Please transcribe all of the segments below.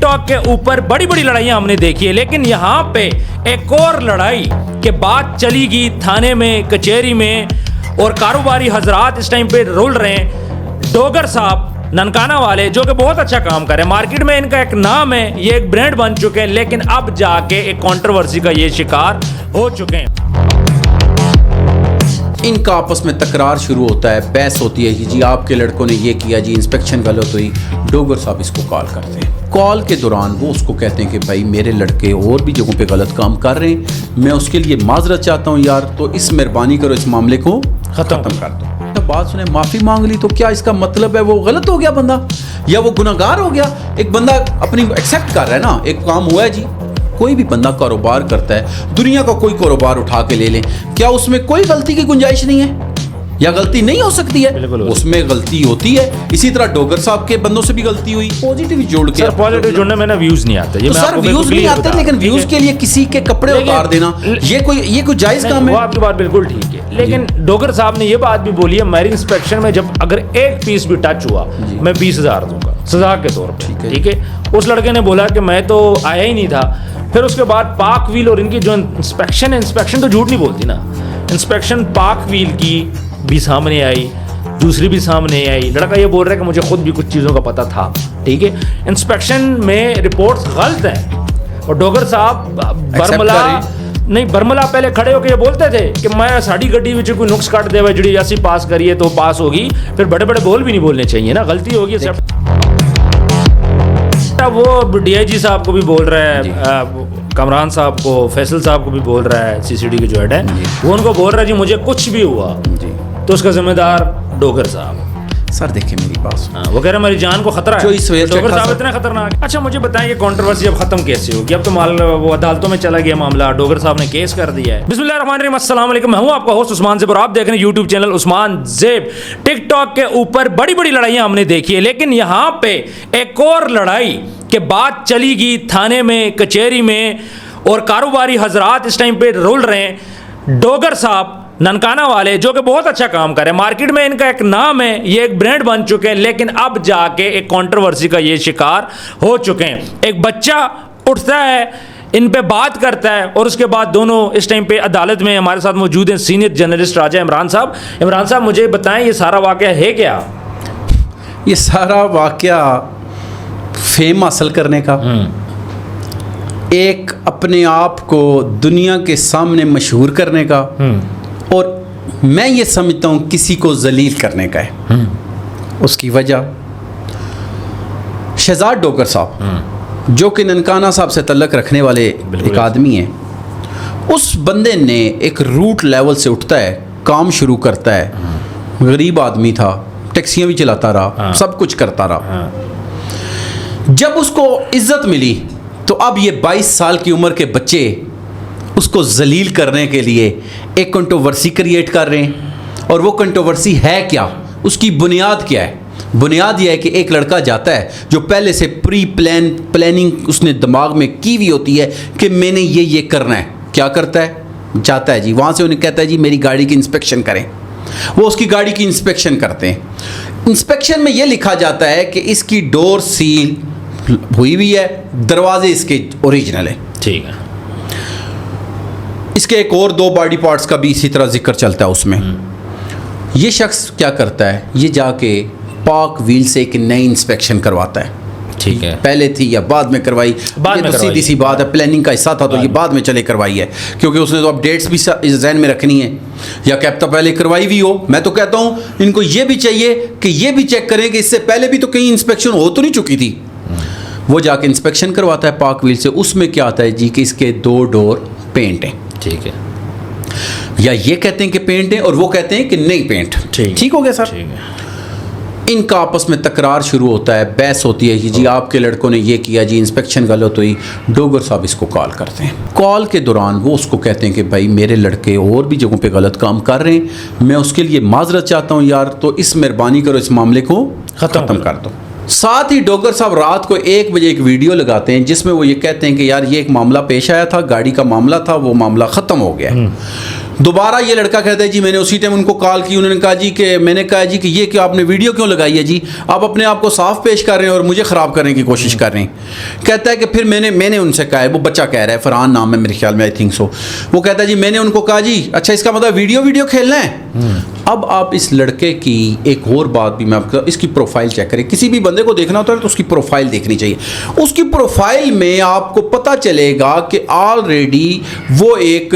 Talk کے اوپر بڑی بڑی لڑائیاں ہم نے دیکھی ہے، لیکن یہاں پہ ایک اور لڑائی کے بات چلی گی تھانے میں، کچہری میں، اور کاروباری حضرات اس ٹائم پہ رول رہے ہیں۔ ڈوگر صاحب ننکانہ والے جو کہ بہت اچھا کام کر رہے ہیں، مارکیٹ میں ان کا ایک نام ہے، یہ ایک برانڈ بن چکے ہیں، لیکن اب جا کے ایک کنٹروورسی کا یہ شکار ہو چکے ہیں۔ ان کا آپس میں تکرار شروع ہوتا ہے، بحث ہوتی ہے کہ جی آپ کے لڑکوں نے یہ کیا، جی انسپیکشن غلط ہوئی۔ ڈوگر صاحب اس کو کال کرتے ہیں، کال کے دوران وہ اس کو کہتے ہیں کہ بھائی میرے لڑکے اور بھی جگہوں پہ غلط کام کر رہے ہیں، میں اس کے لیے معذرت چاہتا ہوں یار، تو اس مہربانی کرو اس معاملے کو ختم کر دو۔ بات سنیں، معافی مانگ لی تو کیا اس کا مطلب ہے وہ غلط ہو گیا بندہ یا وہ گناہگار ہو گیا؟ ایک بندہ اپنی ایکسیپٹ کر رہا ہے نا، ایک کام ہوا ہے جی۔ کوئی بھی بندہ کاروبار کرتا ہے، دنیا کا کوئی کاروبار اٹھا کے لے لیں، کیا اس میں کوئی غلطی کی گنجائش نہیں ہے یا غلطی نہیں ہو سکتی ہے؟ اس میں غلطی ہوتی ہے۔ اسی طرح ڈوگر صاحب کے بندوں سے بھی غلطی ہوئی، پازیٹیو جوڑ کے۔ سر پازیٹیو جوڑنے میں نا ویوز نہیں آتے، سر ویوز نہیں آتے، لیکن ویوز کے لیے کسی کے کپڑے اتار دینا یہ کوئی جائز کام ہے؟ وہ آپ کی بات بالکل ٹھیک ہے، لیکن ڈوگر صاحب نے یہ بات بھی بولی ہے، میری انسپیکشن میں جب اگر ایک پیس بھی ٹچ ہوا میں 20,000 دوں گا سزا کے طور پہ، ٹھیک ہے۔ اس لڑکے نے بولا کہ میں تو آیا ہی نہیں تھا۔ پھر اس کے بعد پاک ویل اور ان کی جو انسپیکشن ہے، انسپیکشن تو جھوٹ نہیں بولتی نا، انسپیکشن پاک ویل کی بھی سامنے آئی، دوسری بھی سامنے آئی۔ لڑکا یہ بول رہا ہے کہ مجھے خود بھی کچھ چیزوں کا پتہ تھا، ٹھیک ہے۔ انسپیکشن میں رپورٹس غلط ہیں، اور ڈوگر صاحب برملا پہلے کھڑے ہو کے یہ بولتے تھے کہ میں ساڑی گڈی وچ کوئی نقص کٹ دے جڑی ایسی پاس کریے تو پاس ہوگی، پھر بڑے بڑے بول بھی نہیں بولنے چاہیے نا، غلطی ہوگی۔ وہ ڈی آئی جی صاحب کو بھی بول رہا ہے، کامران صاحب کو، فیصل صاحب کو بھی بول رہا ہے، سی سی ڈی کے جو ہیڈ ہے، وہ ان کو بول رہا ہے جی مجھے کچھ بھی ہوا تو اس کا ذمہ دار ڈوگر صاحب۔ سر دیکھیں میری بات، وہ کہہ رہے میری جان کو خطرہ ہے، ڈوگر صاحب اتنا خطرناک۔ اچھا مجھے بتائیں یہ کنٹروورسی اب ختم کیسے ہوگی؟ اب تو وہ عدالتوں میں چلا گیا معاملہ، ڈوگر صاحب نے کیس کر دیا ہے۔ بسم اللہ الرحمن الرحیم، السلام علیکم، میں ہوں آپ کا ہوسٹ عثمان زیب اور آپ دیکھ رہے ہیں یوٹیوب چینل عثمان زیب۔ ٹک ٹاک کے اوپر بڑی بڑی لڑائیاں ہم نے دیکھی ہے، لیکن یہاں پہ ایک اور لڑائی کے بات چلی گی تھانے میں، کچہری میں، اور کاروباری حضرات اس ٹائم پہ رول رہے ہیں۔ ڈوگر صاحب ننکانہ والے جو کہ بہت اچھا کام کر رہے ہیں، مارکیٹ میں ان کا ایک نام ہے، یہ ایک برانڈ بن چکے ہیں، لیکن اب جا کے ایک کنٹروورسی کا یہ شکار ہو چکے ہیں۔ ایک بچہ اٹھتا ہے، ان پہ بات کرتا ہے، اور اس کے بعد دونوں اس ٹائم پہ عدالت میں ہمارے ساتھ موجود ہیں سینئر جرنلسٹ راجہ عمران صاحب۔ عمران صاحب مجھے بتائیں یہ سارا واقعہ ہے کیا؟ یہ سارا واقعہ فیم حاصل کرنے کا، ایک اپنے آپ کو دنیا کے سامنے مشہور کرنے کا، اور میں یہ سمجھتا ہوں کسی کو ذلیل کرنے کا ہے۔ اس کی وجہ شہزاد ڈوگر صاحب جو کہ ننکانہ صاحب سے تعلق رکھنے والے ایک آدمی ہیں، اس بندے نے ایک روٹ لیول سے اٹھتا ہے، کام شروع کرتا ہے، غریب آدمی تھا، ٹیکسیاں بھی چلاتا رہا، سب کچھ کرتا رہا۔ جب اس کو عزت ملی تو اب یہ 22 سال کی عمر کے بچے اس کو ذلیل کرنے کے لیے ایک کنٹروورسی کریٹ کر رہے ہیں۔ اور وہ کنٹروورسی ہے کیا؟ اس کی بنیاد کیا ہے؟ بنیاد یہ ہے کہ ایک لڑکا جاتا ہے جو پہلے سے پلاننگ اس نے دماغ میں کی ہوئی ہوتی ہے کہ میں نے یہ کرنا ہے۔ کیا کرتا ہے؟ جاتا ہے جی وہاں سے، انہیں کہتا ہے جی میری گاڑی کی انسپیکشن کریں۔ وہ اس کی گاڑی کی انسپیکشن کرتے ہیں۔ انسپیکشن میں یہ لکھا جاتا ہے کہ اس کی ڈور سیل ہوئی ہوئی ہے، دروازے اس کے اوریجنل ہیں، ٹھیک ہے۔ اس کے ایک اور 2 باڈی پارٹس کا بھی اسی طرح ذکر چلتا ہے اس میں۔ یہ شخص کیا کرتا ہے؟ یہ جا کے پاک ویل سے ایک نئی انسپیکشن کرواتا ہے، ٹھیک ہے۔ پہلے تھی یا بعد میں کروائی، یہ تو سیدھی سی بات ہے، پلاننگ کا حصہ تھا تو یہ بعد میں چلے کروائی ہے، کیونکہ اس نے تو اب ڈیٹس بھی ذہن میں رکھنی ہے، یا کیا پتہ پہلے کروائی بھی ہو۔ میں تو کہتا ہوں ان کو یہ بھی چاہیے کہ یہ بھی چیک کریں کہ اس سے پہلے بھی تو کہیں انسپیکشن ہو تو نہیں چکی تھی۔ وہ جا کے انسپیکشن کرواتا ہے پاک ویل سے، اس میں کیا آتا ہے جی کہ اس کے 2 ڈور پینٹ ہیں، ٹھیک ہے، یا یہ کہتے ہیں کہ پینٹ ہیں اور وہ کہتے ہیں کہ نہیں پینٹ، ٹھیک ہو گیا سر۔ ان کا آپس میں تکرار شروع ہوتا ہے، بحث ہوتی ہے کہ جی آپ کے لڑکوں نے یہ کیا، جی انسپیکشن غلط ہوئی۔ ڈوگر صاحب اس کو کال کرتے ہیں، کال کے دوران وہ اس کو کہتے ہیں کہ بھائی میرے لڑکے اور بھی جگہوں پہ غلط کام کر رہے ہیں، میں اس کے لیے معذرت چاہتا ہوں یار، تو اس مہربانی کرو اس معاملے کو ختم کر دو۔ ساتھ ہی ڈوگر صاحب رات کو 1 بجے ایک ویڈیو لگاتے ہیں جس میں وہ یہ کہتے ہیں کہ یار یہ ایک معاملہ پیش آیا تھا، گاڑی کا معاملہ تھا، وہ معاملہ ختم ہو گیا۔ دوبارہ یہ لڑکا کہتا ہے جی میں نے اسی ٹائم ان کو کال کی, انہوں نے کہا جی کہ میں نے کہا جی کہ یہ کہ آپ نے ویڈیو کیوں لگائی ہے جی, آپ اپنے آپ کو صاف پیش کر رہے ہیں اور مجھے خراب کرنے کی کوشش کر رہے ہیں. کہتا ہے کہ پھر میں نے ان سے کہا ہے, وہ بچہ کہہ رہا ہے, فرحان نام ہے میرے خیال میں, آئی تھنک سو, وہ کہتا ہے جی میں نے ان کو کہا جی اچھا اس کا مطلب ویڈیو کھیلنا ہے. اب آپ اس لڑکے کی ایک اور بات بھی میں آپ کو, اس کی پروفائل چیک کریں. کسی بھی بندے کو دیکھنا ہوتا ہے تو اس کی پروفائل دیکھنی چاہیے. اس کی پروفائل میں آپ کو پتہ چلے گا کہ آلریڈی وہ ایک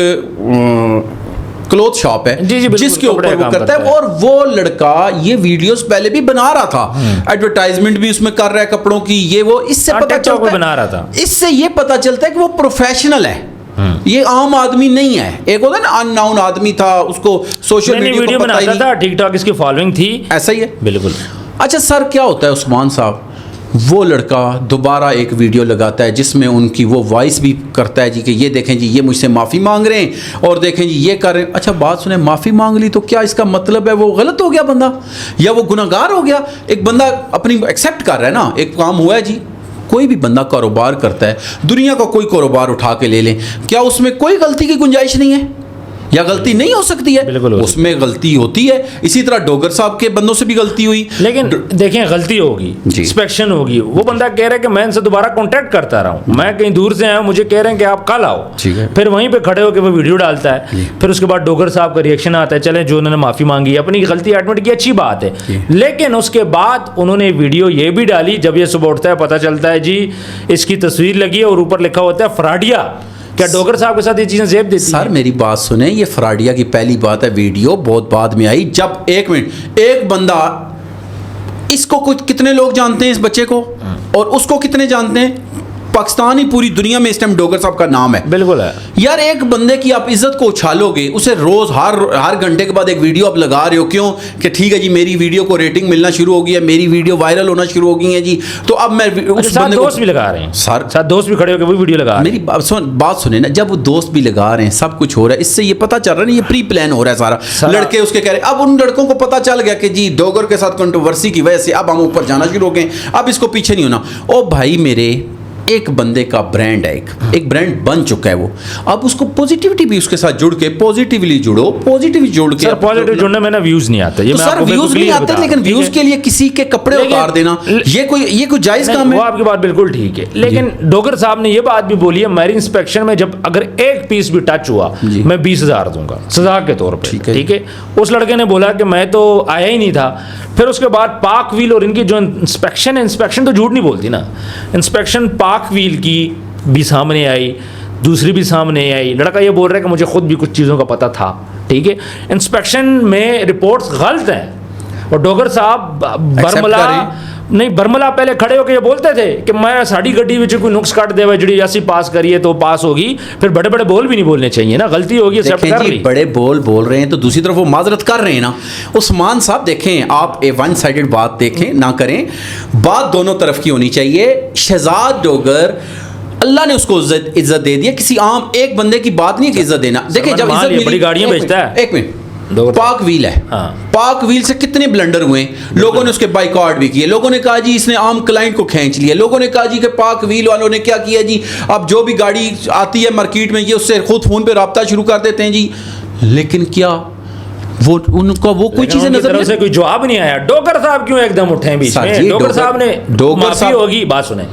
کلوتھ شاپ ہے جس کے اوپر وہ کرتا ہے, اور وہ لڑکا یہ ویڈیوز پہلے بھی بنا رہا تھا, ایڈورٹائزمنٹ بھی اس میں کر رہا ہے کپڑوں کی, یہ وہ, اس سے پتہ چلتا ہے بنا رہا تھا, اس سے یہ پتہ چلتا ہے کہ وہ پروفیشنل ہے, یہ عام آدمی نہیں ہے. ایک ہوتا ہے نا ان ناؤن آدمی تھا, اس کو سوشل میڈیا بناتا تھا, ٹک ٹاک اس کی فالوئنگ تھی, ایسا ہی ہے بالکل. اچھا سر کیا ہوتا ہے عثمان صاحب, وہ لڑکا دوبارہ ایک ویڈیو لگاتا ہے جس میں ان کی وہ وائس بھی کرتا ہے جی کہ یہ دیکھیں جی یہ مجھ سے معافی مانگ رہے ہیں, اور دیکھیں جی یہ کر رہے ہیں. اچھا بات سنیں, معافی مانگ لی تو کیا اس کا مطلب ہے وہ غلط ہو گیا بندہ, یا وہ گناہگار ہو گیا؟ ایک بندہ اپنی ایکسیپٹ کر رہا ہے نا, ایک کام ہوا ہے جی. کوئی بھی بندہ کاروبار کرتا ہے, دنیا کا کوئی کاروبار اٹھا کے لے لیں, کیا اس میں کوئی غلطی کی گنجائش نہیں ہے, یا غلطی نہیں ہو سکتی ہے؟ اس میں غلطی ہوتی ہے. اسی طرح ڈوگر صاحب کے بندوں سے بھی غلطی ہوئی, لیکن دیکھیں غلطی ہوگی, انسپیکشن ہوگی, وہ بندہ کہہ رہا ہے کہ میں ان سے دوبارہ کانٹیکٹ کرتا رہا ہوں, میں کہیں دور سے آیا ہوں, مجھے کہہ رہے ہیں کہ آپ کل آؤ, پھر وہیں پہ کھڑے ہو کے وہ ویڈیو ڈالتا ہے, پھر اس کے بعد ڈوگر صاحب کا ریئیکشن آتا ہے, چلیں جو انہوں نے معافی مانگی, اپنی غلطی ایڈمٹ کی, اچھی بات ہے. لیکن اس کے بعد انہوں نے ویڈیو یہ بھی ڈالی, جب یہ صبح اٹھتا ہے پتہ چلتا ہے جی اس کی تصویر لگی ہے اور اوپر لکھا ہوتا ہے فراڈیا. کیا ڈوگر صاحب کے ساتھ یہ چیزیں زیب دیتی ہیں؟ سر میری بات سنیں, یہ فراڈیا کی پہلی بات ہے, ویڈیو بہت بعد میں آئی. جب ایک بندہ, اس کو کتنے لوگ جانتے ہیں اس بچے کو, اور اس کو کتنے جانتے ہیں؟ پاکستان ہی پوری دنیا میں اس ٹائم ڈوگر صاحب کا نام ہے. بالکل ہے یار, ایک بندے کی آپ عزت کو اچھالو گے, اسے روز ہر گھنٹے کے بعد ایک ویڈیو آپ لگا رہے ہو, کیوں کہ ٹھیک ہے جی میری ویڈیو کو ریٹنگ ملنا شروع ہو گئی ہے, میری ویڈیو وائرل ہونا شروع ہو گئی ہے جی, تو اب میں اس بندے کو دوست بھی لگا رہے ہیں, ساتھ دوست بھی کھڑے ہو کے وہ ویڈیو لگا رہے ہیں. میری بات سنیں نا, جب وہ دوست بھی لگا رہے ہیں, سب کچھ ہو رہا ہے, اس سے یہ پتہ چل رہا ہے نا یہ پری پلان ہو رہا ہے سارا. لڑکے اس کے کہہ رہے ہیں, اب ان لڑکوں کو پتہ چل گیا کہ جی ڈوگر کے ساتھ کنٹروورسی کی وجہ سے اب ہم اوپر جانا شروع ہو گئے, اب اس کو پیچھے نہیں ہونا. او بھائی میرے, ایک بندے کا برانڈ ہے, ایک برانڈ بن چکا ہے وہ, اب اس کو پوزیٹیوٹی بھی اس کے ساتھ جڑ کے پوزیٹیولی جڑو, پوزیٹیولی جڑ کے. سر پوزیٹیو جڑنے میں نا ویوز نہیں آتے, سر ویوز نہیں آتے, لیکن ویوز کے لیے کسی کے کپڑے اتار دینا یہ کوئی جائز کام ہے؟ وہ آپ کی بات بالکل ٹھیک ہے, لیکن ڈوگر صاحب نے یہ بات بھی بولی ہے, میری انسپیکشن میں جب اگر ایک پیس بھی ٹچ ہوا میں 20,000 دوں گا سزا کے طور پہ. ٹھیک ہے, اس لڑکے نے بولا کہ میں تو آیا ہی نہیں تھا. پھر اس کے بعد پاک ویل اور ان کی جو انسپیکشن تو جھوٹ نہیں بولتی نا, انسپیکشن پاک ویل کی بھی سامنے آئی, دوسری بھی سامنے آئی. لڑکا یہ بول رہا ہے کہ مجھے خود بھی کچھ چیزوں کا پتہ تھا. ٹھیک ہے, انسپیکشن میں رپورٹس غلط ہیں, اور ڈوگر صاحب برملا پہلے کھڑے ہو کے یہ بولتے تھے کہ میں ساڑی گڈی وچ کوئی نقص کٹ دے جڑی ایسی پاس کریے تو پاس ہوگی. پھر بڑے بڑے بول بھی نہیں بولنے چاہیے نا, غلطی ہوگی ایکسیپٹ کر لی. بڑے بول رہے ہیں تو دوسری طرف وہ معذرت کر رہے ہیں نا. عثمان صاحب دیکھیں, آپ ون سائیڈڈ بات دیکھیں نہ کریں, بات دونوں طرف کی ہونی چاہیے. شہزاد ڈوگر اللہ نے اس کو عزت دے دیا, کسی عام ایک بندے کی بات نہیں کہ عزت دینا. دیکھیں جب عزت ملی, بڑی گاڑیاں بیچتا ہے, ایک منٹ, پاک ویل ہے, پاک ویل سے کتنے بلنڈر ہوئے, لوگوں نے اس کے بائیکاٹ بھی کیے, لوگوں نے کہا جی اس نے عام کلائنٹ کو کھینچ لیا, لوگوں نے کہا جی کہ پاک ویل والوں نے کیا کیا جی, اب جو بھی گاڑی آتی ہے مارکیٹ میں یہ اس سے خود فون پہ رابطہ شروع کر دیتے ہیں جی. لیکن کیا وہ ان کو وہ کوئی چیزیں نظر سے کوئی جواب نہیں آیا. ڈوگر صاحب کیوں ایک دم اٹھے بیچ میں؟ ڈوگر صاحب نے معافی ہوگی, بات سنیں,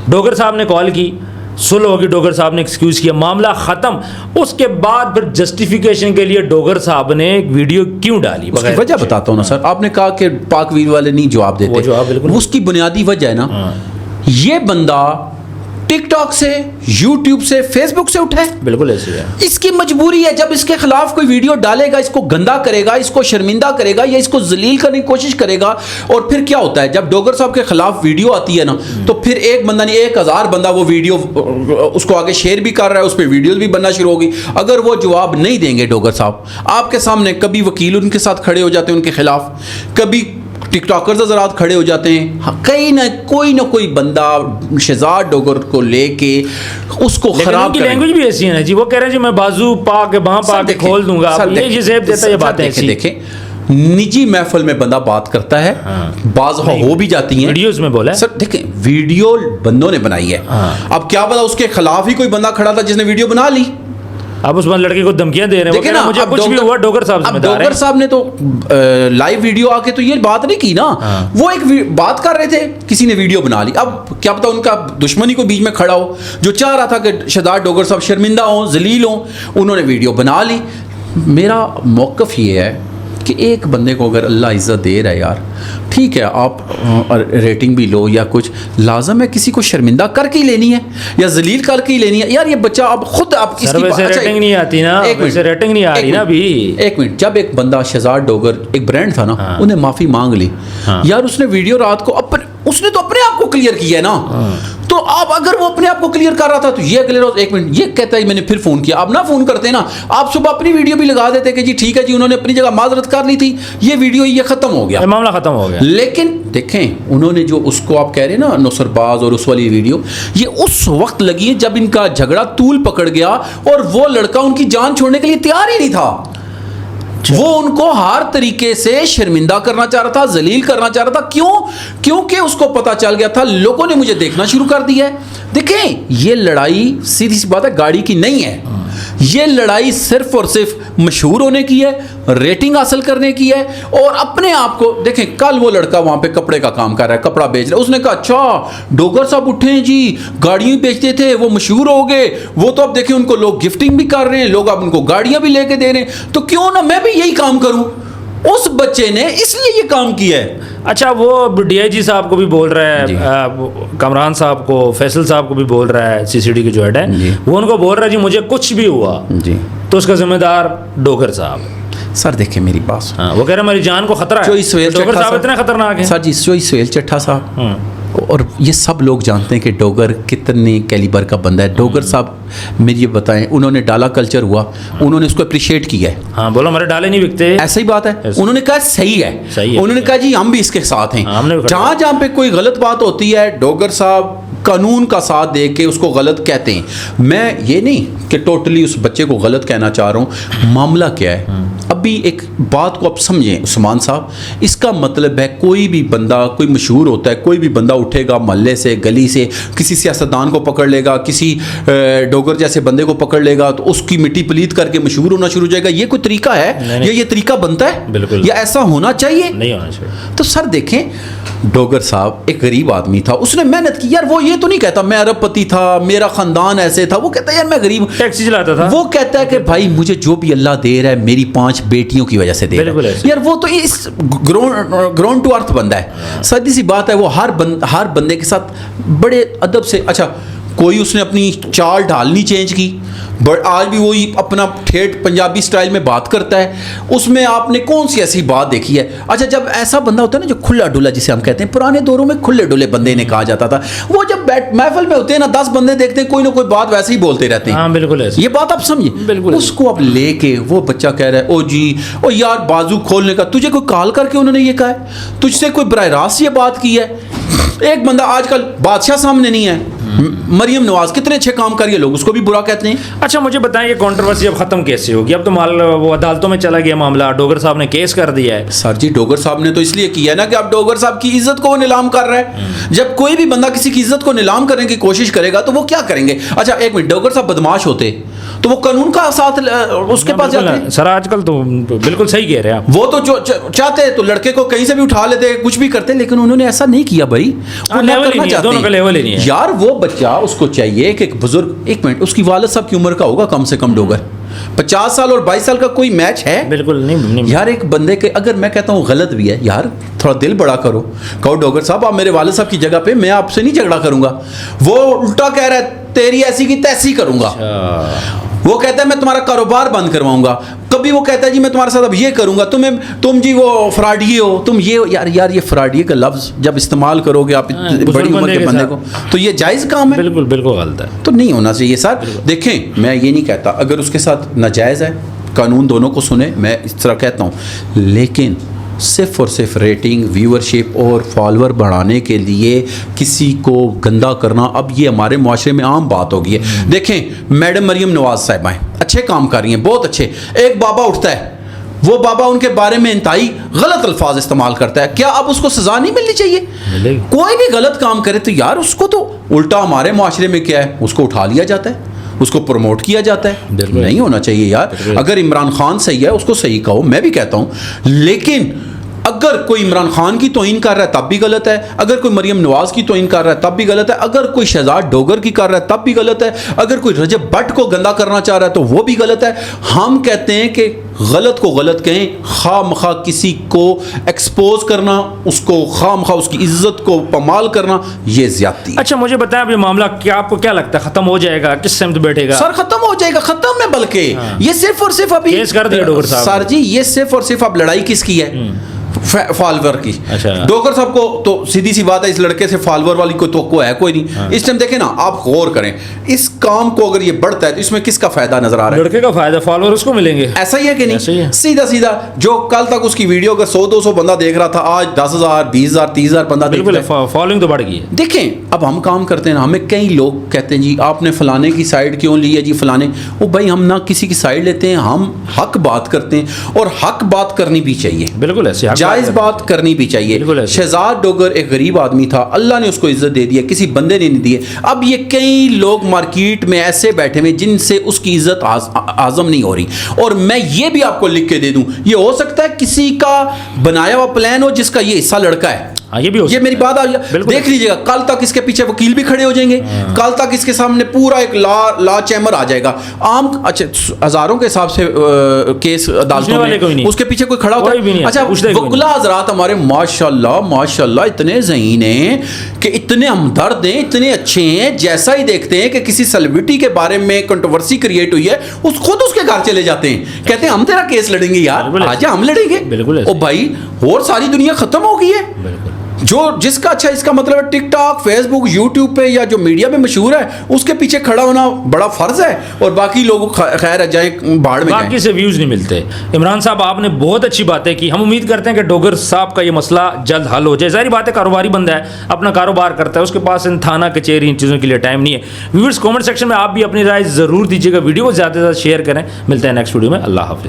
ڈوگر صاحب نے کال کی, سلو ہوگی, ڈوگر صاحب نے ایکسکیوز کیا, معاملہ ختم. اس کے بعد پھر جسٹیفیکیشن کے لیے ڈوگر صاحب نے ویڈیو کیوں ڈالی؟ اس کی وجہ بتاتا ہوں نا سر. آپ نے کہا کہ پاک ویل والے نہیں جواب دیتے, اس کی بنیادی وجہ ہے نا, یہ بندہ ٹک ٹاک سے, یوٹیوب سے, فیس بک سے اٹھا ہے. بالکل ایسے ہے, اس کی مجبوری ہے. جب اس کے خلاف کوئی ویڈیو ڈالے گا, اس کو گندا کرے گا, اس کو شرمندہ کرے گا, یا اس کو ذلیل کرنے کی کوشش کرے گا, اور پھر کیا ہوتا ہے جب ڈوگر صاحب کے خلاف ویڈیو آتی ہے نا, تو پھر ایک بندہ نہیں 1000 بندہ وہ ویڈیو اس کو آگے شیئر بھی کر رہا ہے, اس پہ ویڈیوز بھی بننا شروع ہوگی. اگر وہ جواب نہیں دیں گے ڈوگر صاحب آپ کے سامنے, کبھی وکیل ان کے ساتھ کھڑے ہو جاتے ہیں ان کے خلاف, کبھی ٹک ٹاکرز حضرات کھڑے ہو جاتے ہیں, کوئی نہ کوئی بندہ شہزاد ڈوگر کو لے کے اس کو خراب کرے. لینگویج بھی ایسی ہے نا جی, وہ کہہ رہے ہیں جی میں بازو پا کے باں پا کے کھول دوں گا, یہ زیب دیتا ہے. یہ باتیں ایسی دیکھیں, نجی محفل میں بندہ بات کرتا ہے, بعض ہو بھی جاتی ہیں, ویڈیوز میں بولا سر. دیکھیں ویڈیو بندوں نے بنائی ہے, اب کیا پتا اس کے خلاف ہی کوئی بندہ کھڑا تھا جس نے ویڈیو بنا لی. اب اس لڑکے کو دھمکیاں دے رہے ہیں, مجھے کچھ بھی ہوا ڈوگر صاحب ذمہ دار ہے. ڈوگر صاحب نے تو لائیو ویڈیو آ کے تو یہ بات نہیں کی نا, وہ ایک بات کر رہے تھے, کسی نے ویڈیو بنا لی. اب کیا پتا ان کا دشمنی کو بیچ میں کھڑا ہو جو چاہ رہا تھا کہ شہزاد ڈوگر صاحب شرمندہ ہوں, ذلیل ہوں, انہوں نے ویڈیو بنا لی. میرا موقف یہ ہے کہ ایک بندے کو اگر اللہ عزت دے رہا ہے یار, ٹھیک ہے آپ ریٹنگ بھی لو یا کچھ, لازم ہے کسی کو شرمندہ کر کے ہی لینی ہے یا ذلیل کر کے ہی لینی ہے یار. یہ بچہ اب خود آپ کس کی ریٹنگ نہیں آتی نا, ریٹنگ نہیں آ رہی نا ابھی. ایک منٹ, جب ایک بندہ شہزاد ڈوگر ایک برانڈ تھا نا, انہیں معافی مانگ لی یار, اس نے ویڈیو رات کو اس نے تو اپنے آپ کو کلیئر کیا ہے نا. تو آپ اگر وہ اپنے آپ کو کلیئر کر رہا تھا تو یہ اگلے روز ایک منٹ یہ کہتا ہے میں نے پھر فون کیا. آپ نہ فون کرتے نا, آپ صبح اپنی ویڈیو بھی لگا دیتے کہ جی ٹھیک ہے جی انہوں نے اپنی جگہ معذرت کر لی تھی, یہ ویڈیو یہ ختم ہو گیا, معاملہ ختم ہو گیا. لیکن دیکھیں انہوں نے جو اس کو آپ کہہ رہے ہیں نا نصر باز اور اس والی ویڈیو, یہ اس وقت لگی ہے جب ان کا جھگڑا طول پکڑ گیا اور وہ لڑکا ان کی جان چھوڑنے کے لیے تیار ہی نہیں تھا. وہ ان کو ہر طریقے سے شرمندہ کرنا چاہ رہا تھا, ذلیل کرنا چاہ رہا تھا. کیوں؟ کیونکہ اس کو پتا چل گیا تھا لوگوں نے مجھے دیکھنا شروع کر دیا ہے. دیکھیں یہ لڑائی سیدھی سی بات ہے گاڑی کی نہیں ہے, یہ لڑائی صرف اور صرف مشہور ہونے کی ہے, ریٹنگ حاصل کرنے کی ہے. اور اپنے آپ کو دیکھیں, کل وہ لڑکا وہاں پہ کپڑے کا کام کر رہا ہے, کپڑا بیچ رہا ہے, اس نے کہا اچھا ڈوگر صاحب اٹھے ہیں جی, گاڑیاں بیچتے تھے وہ مشہور ہو گئے, وہ تو اب دیکھیں ان کو لوگ گفٹنگ بھی کر رہے ہیں, لوگ اب ان کو گاڑیاں بھی لے کے دے رہے ہیں, تو کیوں نہ میں بھی یہی کام کروں. اس بچے نے اس لیے یہ کام کیا ہے. اچھا وہ ڈی آئی جی صاحب کو بھی بول رہا ہے, کامران صاحب کو, فیصل صاحب کو بھی بول رہا ہے, سی سی ڈی کے جو ہیڈ ہے, وہ ان کو بول رہا ہے جی مجھے کچھ بھی ہوا جی تو اس کا ذمہ دار ڈوگر صاحب. سر دیکھیں میری بات, وہ کہہ رہے ہیں میری جان کو خطرہ ہے, ڈوگر صاحب اتنا خطرناک ہے. سر جی سہیل چٹھا صاحب, اور یہ سب لوگ جانتے ہیں کہ ڈوگر کتنے کیلیبر کا بندہ ہے. ڈوگر صاحب مجھے یہ بتائیں, انہوں نے ڈالا کلچر ہوا, انہوں نے اس کو اپریشیٹ کیا ہے. ہاں بولو ہمارے ڈالے نہیں بکتے, ایسا ہی بات ہے. انہوں نے کہا صحیح ہے, انہوں نے کہا جی ہم بھی اس کے ساتھ ہیں. جہاں جہاں پہ کوئی غلط بات ہوتی ہے ڈوگر صاحب قانون کا ساتھ دے کے اس کو غلط کہتے ہیں. میں یہ نہیں کہ ٹوٹلی اس بچے کو غلط کہنا چاہ رہا ہوں, معاملہ کیا ہے. ابھی ایک بات کو آپ سمجھیں عثمان صاحب, اس کا مطلب ہے کوئی بھی بندہ کوئی مشہور ہوتا ہے, کوئی بھی بندہ اٹھے گا محلے سے گلی سے, کسی سیاستدان کو پکڑ لے گا, کسی ڈوگر جیسے بندے کو پکڑ لے گا تو اس کی مٹی پلیت کر کے مشہور ہونا شروع ہو جائے گا. یہ کوئی طریقہ ہے یا یہ طریقہ بنتا ہے؟ بالکل, یا ایسا ہونا چاہیے؟ نہیں ہونا چاہیے. تو سر دیکھیں ڈوگر صاحب ایک غریب آدمی تھا, اس نے محنت کی. یار وہ یہ تو نہیں کہتا میں ارب پتی تھا, میرا خاندان ایسے تھا, وہ کہتا ہے یار میں غریب, ٹیکسی چلاتا تھا. وہ کہتا ہے کہ بھائی مجھے جو بھی اللہ دے رہا ہے میری 5 بیٹیوں کی وجہ سے دے رہا ہے. یار وہ تو اس گراؤنڈ ٹو ارتھ بندہ ہے. سیدھی سی بات ہے, وہ ہر بندے کے ساتھ بڑے ادب سے, اچھا کوئی اس نے اپنی چال ڈھالنی چینج کی, آج بھی وہی اپنا ٹھیٹ پنجابی سٹائل میں بات کرتا ہے. اس میں آپ نے کون سی ایسی بات دیکھی ہے؟ اچھا جب ایسا بندہ ہوتا ہے نا جو کھلا ڈولا جسے ہم کہتے ہیں, پرانے دوروں میں کھلے ڈولے بندے نے کہا جاتا تھا, وہ جب محفل میں ہوتے ہیں نا 10 بندے دیکھتے ہیں کوئی نہ کوئی بات ویسے ہی بولتے رہتے ہیں. ہاں بالکل ایسے, یہ بات آپ سمجھیں. بالکل اس کو اب لے کے وہ بچہ کہہ رہا ہے او جی او یار بازو کھولنے کا, تجھے کوئی کال کر کے انہوں نے یہ کہا ہے؟ تجھ سے کوئی براہ راست یہ بات کی ہے؟ ایک بندہ آج کل بادشاہ سامنے نہیں ہے, مریم نواز کتنے اچھے کام کر رہی ہے, لوگ اس کو بھی برا کہتے ہیں. اچھا مجھے بتائیں یہ کنٹروورسی اب ختم کیسے ہوگی؟ اب تو وہ عدالتوں میں چلا گیا معاملہ, ڈوگر صاحب نے کیس کر دیا ہے. سر جی ڈوگر صاحب نے تو اس لیے کیا ہے نا کہ اب ڈوگر صاحب کی عزت کو وہ نیلام کر رہا ہے. جب کوئی بھی بندہ کسی کی عزت کو نیلام کرنے کی کوشش کرے گا تو وہ کیا کریں گے؟ اچھا ایک منٹ, ڈوگر صاحب بدماش ہوتے تو وہ قانون کا ساتھ اس کے پاس جاتے ہیں. سر آج کل تو بالکل صحیح کہہ رہے ہیں آپ, وہ تو جو چاہتے تو لڑکے کو کہیں سے بھی اٹھا لیتے, کچھ بھی کرتے, لیکن انہوں نے ایسا نہیں کیا بھائی. یار وہ بچہ اس کو چاہیے کہ ایک بزرگ, ایک منٹ, اس کی والد صاحب کی عمر کا ہوگا کم سے کم ڈوگر 50 سال اور 22 سال کا کوئی میچ ہے؟ بالکل نہیں. یار ایک بندے کے اگر میں کہتا ہوں غلط بھی ہے, یار تھوڑا دل بڑا کرو, کہو ڈوگر صاحب آپ میرے والد صاحب کی جگہ پہ, میں آپ سے نہیں جھگڑا کروں گا. وہ الٹا کہہ رہا ہے تیری ایسی کی تیسی کروں گا. وہ کہتا ہے میں تمہارا کاروبار بند کرواؤں گا. کبھی وہ کہتا ہے جی میں تمہارے ساتھ اب یہ کروں گا, تم جی وہ فراڈیے ہو, تم یہ یار یہ فراڈیے کا لفظ جب استعمال کرو گے آپ بڑی عمر کے بندے کو, تو یہ جائز کام ہے؟ بالکل غلط ہے, تو نہیں ہونا چاہیے. سر دیکھیں میں یہ نہیں کہتا اگر اس کے ساتھ ناجائز ہے, قانون دونوں کو سنے, میں اس طرح کہتا ہوں, لیکن صرف اور صرف ریٹنگ, ویورشپ اور فالوور بڑھانے کے لیے کسی کو گندا کرنا اب یہ ہمارے معاشرے میں عام بات ہو گئی ہے. دیکھیں میڈم مریم نواز صاحبہ ہیں, اچھے کام کر رہی ہیں, بہت اچھے. ایک بابا اٹھتا ہے, وہ بابا ان کے بارے میں انتہائی غلط الفاظ استعمال کرتا ہے, کیا اب اس کو سزا نہیں ملنی چاہیے؟ کوئی بھی غلط کام کرے تو یار اس کو تو الٹا ہمارے معاشرے میں کیا ہے, اس کو اٹھا لیا جاتا ہے, اس کو پروموٹ کیا جاتا ہے. نہیں ہونا چاہیے یار. اگر عمران خان صحیح ہے اس کو صحیح کہو, میں بھی کہتا ہوں, لیکن اگر کوئی عمران خان کی توہین کر رہا ہے تب بھی غلط ہے, اگر کوئی مریم نواز کی توہین کر رہا ہے تب بھی غلط ہے, اگر کوئی شہزاد ڈوگر کی کر رہا ہے تب بھی غلط ہے, اگر کوئی رجب بٹ کو گندا کرنا چاہ رہا ہے تو وہ بھی غلط ہے. ہم کہتے ہیں کہ غلط کو غلط کہیں, خواہ مخواہ کسی کو ایکسپوز کرنا, اس کو خواہ مخواہ اس کی عزت کو پامال کرنا, یہ زیادتی ہے. اچھا مجھے بتائیں اب یہ معاملہ کیا آپ کو کیا لگتا ہے ختم ہو جائے گا, کس سمت بیٹھے گا؟ سر ختم ہو جائے گا, ختم ہے بلکہ یہ صرف اور صرف ابھی کیس کر دیا ڈوگر صاحب. سر جی یہ صرف اور صرف اب لڑائی کس کی ہے؟ فالوور کی. ڈوگر صاحب کو تو سیدھی سی بات ہے, اس لڑکے سے فالوور والی کوئی توقع ہے کوئی نہیں. اس ٹائم دیکھیں نا, آپ غور کریں اس کام کو, اگر یہ بڑھتا ہے تو اس میں کس کا فائدہ نظر آ رہا ہے؟ لڑکے کا فائدہ, فالوور اس کو ملیں گے. ایسا ہی ہے کہ نہیں؟ سیدھا سیدھا جو کل تک اس کی ویڈیو کا 100-200 بندہ دیکھ رہا تھا, آج 10,000 20,000 30,000 بندہ دیکھ رہا ہے. فالوئنگ تو بڑھ گئی ہے. دیکھیں اب ہم کام کرتے ہیں نا, ہمیں کئی لوگ کہتے ہیں جی آپ نے فلانے کی سائیڈ کیوں لی ہے جی فلانے. وہ بھائی ہم نہ کسی کی سائیڈ لیتے ہیں, ہم حق بات کرتے ہیں, اور حق بات کرنی بھی چاہیے. بالکل ایسے جائز بات کرنی بھی چاہیے. شہزاد ڈوگر ایک غریب آدمی تھا, اللہ نے اس کو عزت دے دی ہے, کسی بندے نے نہیں دی ہے. اب یہ کئی لوگ مارکیٹ میں ایسے بیٹھے ہوئے جن سے اس کی عزت ہضم نہیں ہو رہی. اور میں یہ بھی آپ کو لکھ کے دے دوں, یہ ہو سکتا ہے کسی کا بنایا ہوا پلان ہو جس کا یہ حصہ لڑکا ہے. یہ میری بات دیکھ لیجیے گا, کل تک اس کے پیچھے وکیل بھی کھڑے ہو جائیں گے, کل تک اس کے سامنے پورا ایک لا چیمبر آ جائے گا. عام اچھا ہزاروں کے حساب سے کیس عدالتوں میں, اس کے پیچھے کوئی کھڑا ہوتا ہے. اچھا وکلا حضرات ہمارے ماشاءاللہ اتنے ذہین ہیں کہ اتنے ہمدرد ہیں, اتنے اچھے ہیں, جیسا ہی دیکھتے ہیں کہ کسی سیلیبریٹی کے بارے میں کنٹروورسی کریٹ ہوئی ہے خود اس کے گھر چلے جاتے ہیں, کہتے ہیں ہم تیرا کیس لڑیں گے یار, آجا ہم لڑیں گے. او بھائی اور ساری دنیا ختم ہو گئی ہے. جو جس کا اچھا اس کا مطلب ہے ٹک ٹاک فیس بک یوٹیوب پہ یا جو میڈیا میں مشہور ہے اس کے پیچھے کھڑا ہونا بڑا فرض ہے, اور باقی لوگ خیر ہے جائیں بھاڑ میں, باقی سے ویوز نہیں ملتے. عمران صاحب آپ نے بہت اچھی باتیں کی, ہم امید کرتے ہیں کہ ڈوگر صاحب کا یہ مسئلہ جلد حل ہو جائے. ظاہری بات ہے کاروباری بندہ ہے, اپنا کاروبار کرتا ہے, اس کے پاس ان تھانہ کچہری ان چیزوں کے لیے ٹائم نہیں ہے. ویورز کامنٹ سیکشن میں آپ بھی اپنی رائے ضرور دیجیے گا, ویڈیو کو زیادہ سے زیادہ شیئر کریں. ملتے ہیں نیکسٹ ویڈیو میں, اللہ حافظ.